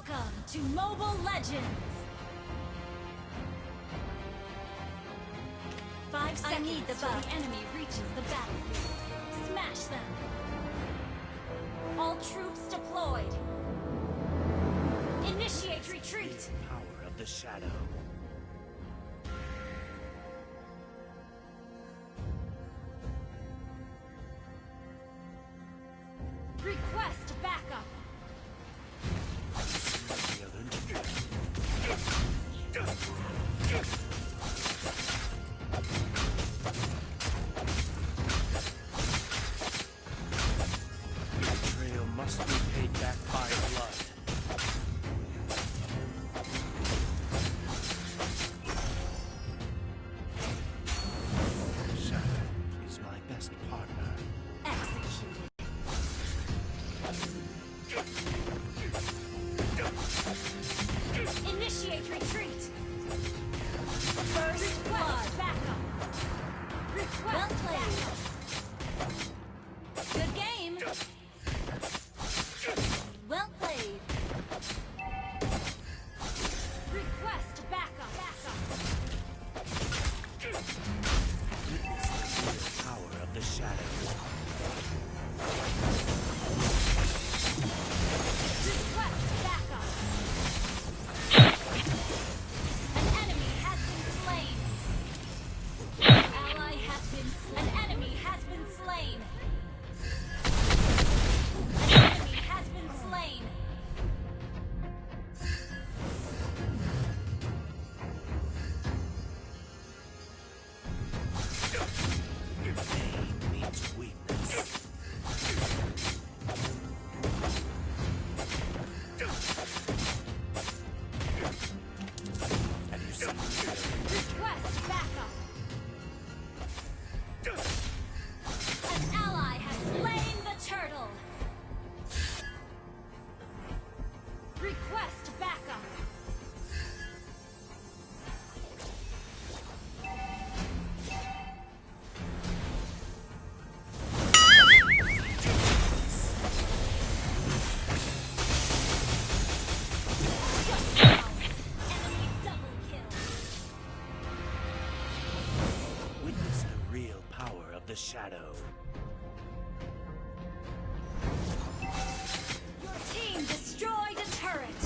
Welcome to Mobile Legends! 5 seconds till the enemy reaches the battlefield. Smash them! All troops deployed! Initiate retreat! Power of the shadow. Request backup! Betrayal must be paid back by blood. Shadow is my best partner. Executed. Initiate retreat! First blood! Backup! Request backup! Good game! Well played! Request backup! Witness the real power of the shadow. Request backup! An enemy has been slain! Ally has been slain! An enemy has been slain! An enemy has been slain! Pain means weakness. Have you seen the Request backup! An ally has slain the turtle! Request backup! Shut down! Enemy double kill! Witness the real power of the shadow. Your team destroyed a turret!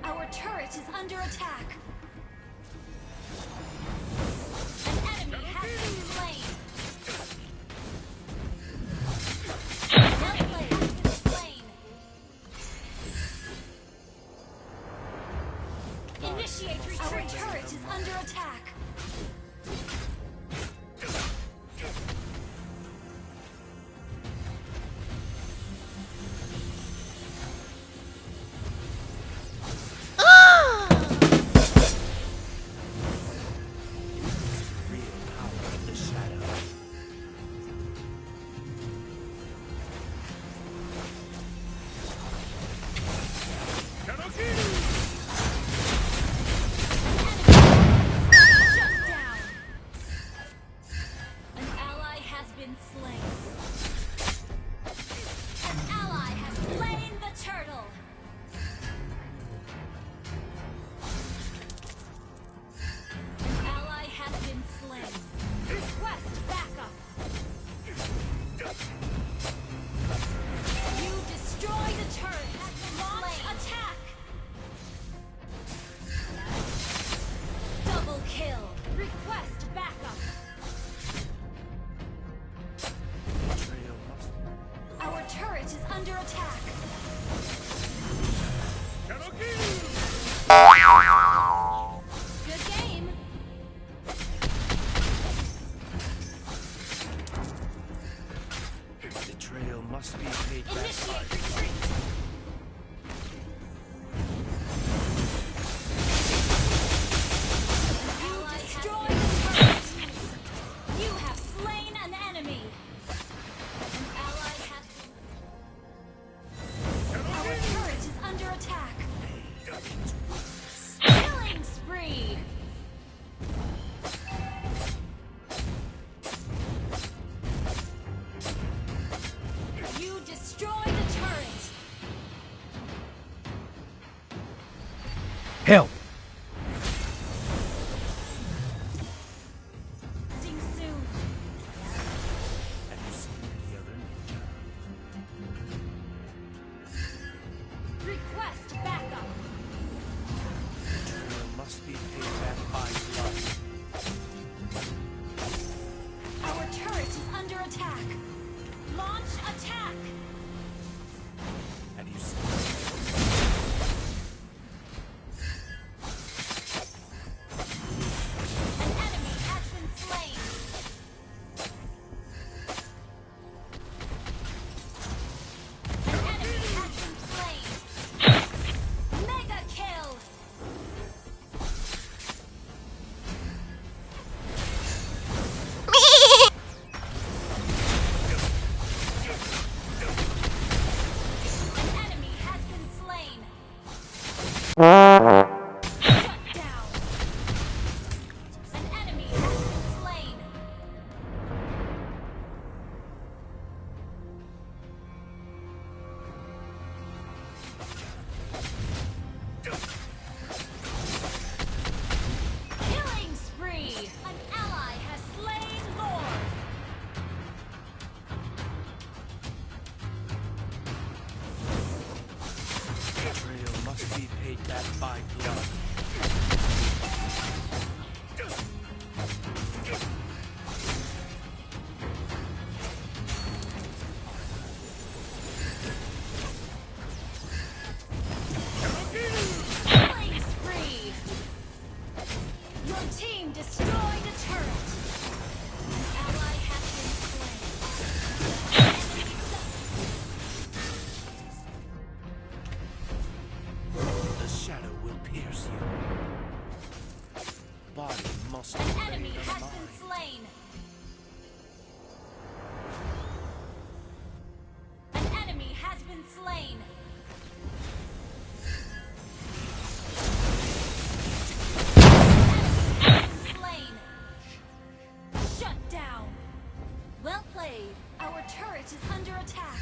Our turret is under attack! An enemy has been slain! Well played, has been slain! Initiate retreat! Our turret is under attack! The real power of the shadow. Shut down! An ally has been slain. An ally has slain the turtle. An ally has been slain. Request backup. You destroyed a turret. Launch attack. Double kill. Request backup. Betrayal must Our turret is under attack. Good game. Betrayal must be paid back by Initiate blood. retreat. You destroyed a turret. You have slain an enemy. An ally has been... Our turret is under attack. Killing spree. Help! Ending soon. Have you seen any other ninja? Request backup. Betrayal must be paid back by blood. Our turret is under attack. Launch attack. Have you seen? An enemy has been slain. An enemy has been slain. Mega kill. An enemy has been slain. Shut down. An enemy has been slain. Killing spree. An ally has slain Lord. Betrayal must be paid back by blood. Killing spree. Your team destroyed a turret. An ally has been slain. The shadow will pierce you. Body must An obey enemy the has mind. been slain. An enemy has been slain. An enemy has been slain. Shut down. Well played. Our turret is under attack.